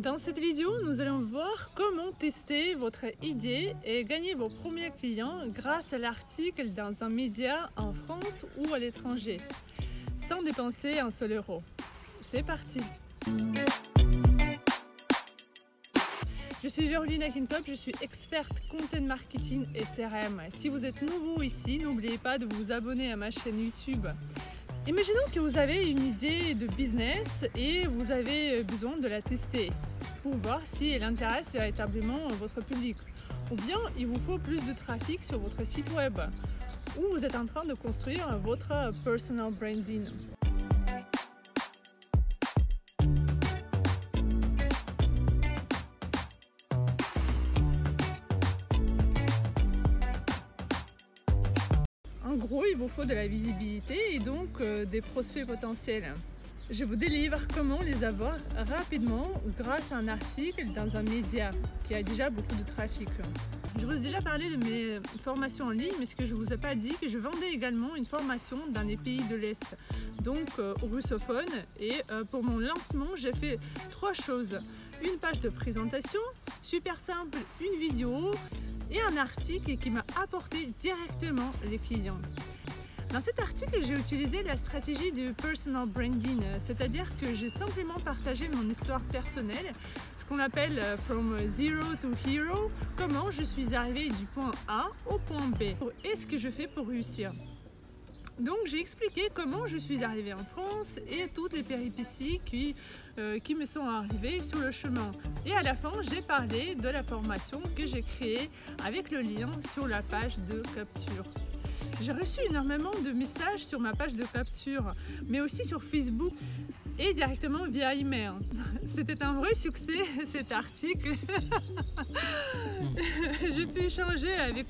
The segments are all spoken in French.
Dans cette vidéo, nous allons voir comment tester votre idée et gagner vos premiers clients grâce à l'article dans un média en France ou à l'étranger, sans dépenser un seul euro. C'est parti! Je suis Véronique Akintop, je suis experte Content Marketing et CRM. Si vous êtes nouveau ici, n'oubliez pas de vous abonner à ma chaîne YouTube. Imaginons que vous avez une idée de business et vous avez besoin de la tester pour voir si elle intéresse véritablement votre public. Ou bien il vous faut plus de trafic sur votre site web ou vous êtes en train de construire votre personal branding. En gros, il vous faut de la visibilité et donc des prospects potentiels. Je vous délivre comment les avoir rapidement grâce à un article dans un média qui a déjà beaucoup de trafic. Je vous ai déjà parlé de mes formations en ligne, mais ce que je ne vous ai pas dit, que je vendais également une formation dans les pays de l'Est, donc russophone. Et pour mon lancement, j'ai fait 3 choses. Une page de présentation, super simple, une vidéo et un article qui m'a apporté directement les clients. Dans cet article, j'ai utilisé la stratégie du personal branding, c'est-à-dire que j'ai simplement partagé mon histoire personnelle, ce qu'on appelle from zero to hero, comment je suis arrivée du point A au point B et ce que je fais pour réussir. Donc j'ai expliqué comment je suis arrivée en France et toutes les péripéties qui me sont arrivées sur le chemin. Et à la fin, j'ai parlé de la formation que j'ai créée avec le lien sur la page de capture. J'ai reçu énormément de messages sur ma page de capture, mais aussi sur Facebook et directement via email. C'était un vrai succès cet article. J'ai pu échanger avec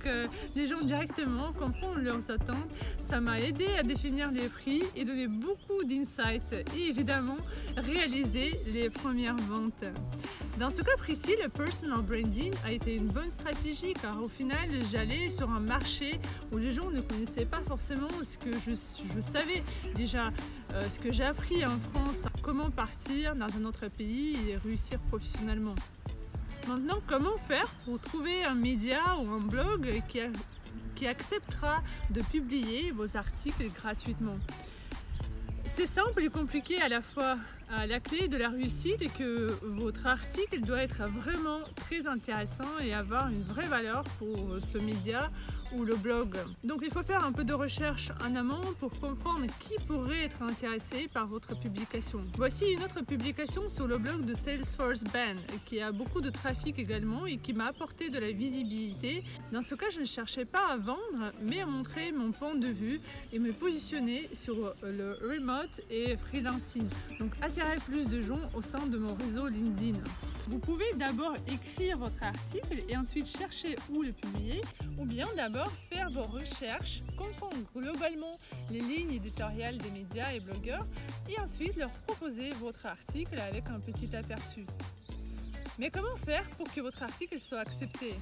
les gens directement, comprendre leurs attentes. Ça m'a aidé à définir les prix et donner beaucoup d'insights et évidemment réaliser les premières ventes. Dans ce cas précis, le personal branding a été une bonne stratégie car au final, j'allais sur un marché où les gens ne connaissaient pas forcément ce que je savais déjà, ce que j'ai appris en France, comment partir dans un autre pays et réussir professionnellement. Maintenant, comment faire pour trouver un média ou un blog qui acceptera de publier vos articles gratuitement? C'est simple et compliqué à la fois. La clé de la réussite est que votre article doit être vraiment très intéressant et avoir une vraie valeur pour ce média ou le blog. Donc il faut faire un peu de recherche en amont pour comprendre qui pourrait être intéressé par votre publication. Voici une autre publication sur le blog de Salesforce Band qui a beaucoup de trafic également et qui m'a apporté de la visibilité. Dans ce cas, je ne cherchais pas à vendre mais à montrer mon point de vue et me positionner sur le remote et freelancing. Donc attirer plus de gens au sein de mon réseau LinkedIn. Vous pouvez d'abord écrire votre article et ensuite chercher où le publier, ou bien d'abord faire vos recherches, comprendre globalement les lignes éditoriales des médias et blogueurs et ensuite leur proposer votre article avec un petit aperçu. Mais comment faire pour que votre article soit accepté?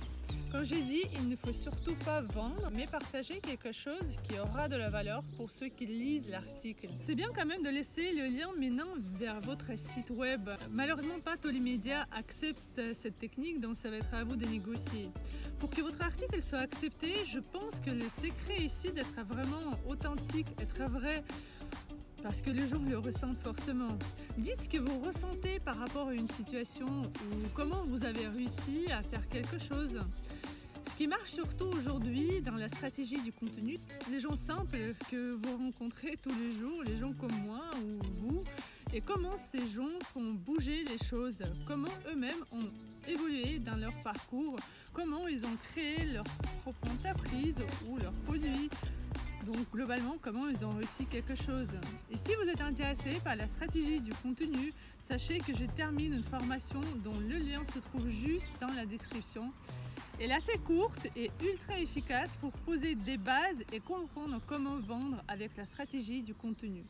Comme j'ai dit, il ne faut surtout pas vendre, mais partager quelque chose qui aura de la valeur pour ceux qui lisent l'article. C'est bien quand même de laisser le lien maintenant vers votre site web. Malheureusement, pas tous les médias acceptent cette technique, donc ça va être à vous de négocier. Pour que votre article soit accepté, je pense que le secret ici d'être vraiment authentique, être vrai, parce que les gens le ressentent forcément. Dites ce que vous ressentez par rapport à une situation ou comment vous avez réussi à faire quelque chose. Ce qui marche surtout aujourd'hui dans la stratégie du contenu, les gens simples que vous rencontrez tous les jours, les gens comme moi ou vous, et comment ces gens font bouger les choses, comment eux-mêmes ont évolué dans leur parcours, comment ils ont créé leur propre entreprise ou leur produit. Donc globalement, comment ils ont réussi quelque chose. Et si vous êtes intéressé par la stratégie du contenu, sachez que je termine une formation dont le lien se trouve juste dans la description. Elle est assez courte et ultra efficace pour poser des bases et comprendre comment vendre avec la stratégie du contenu.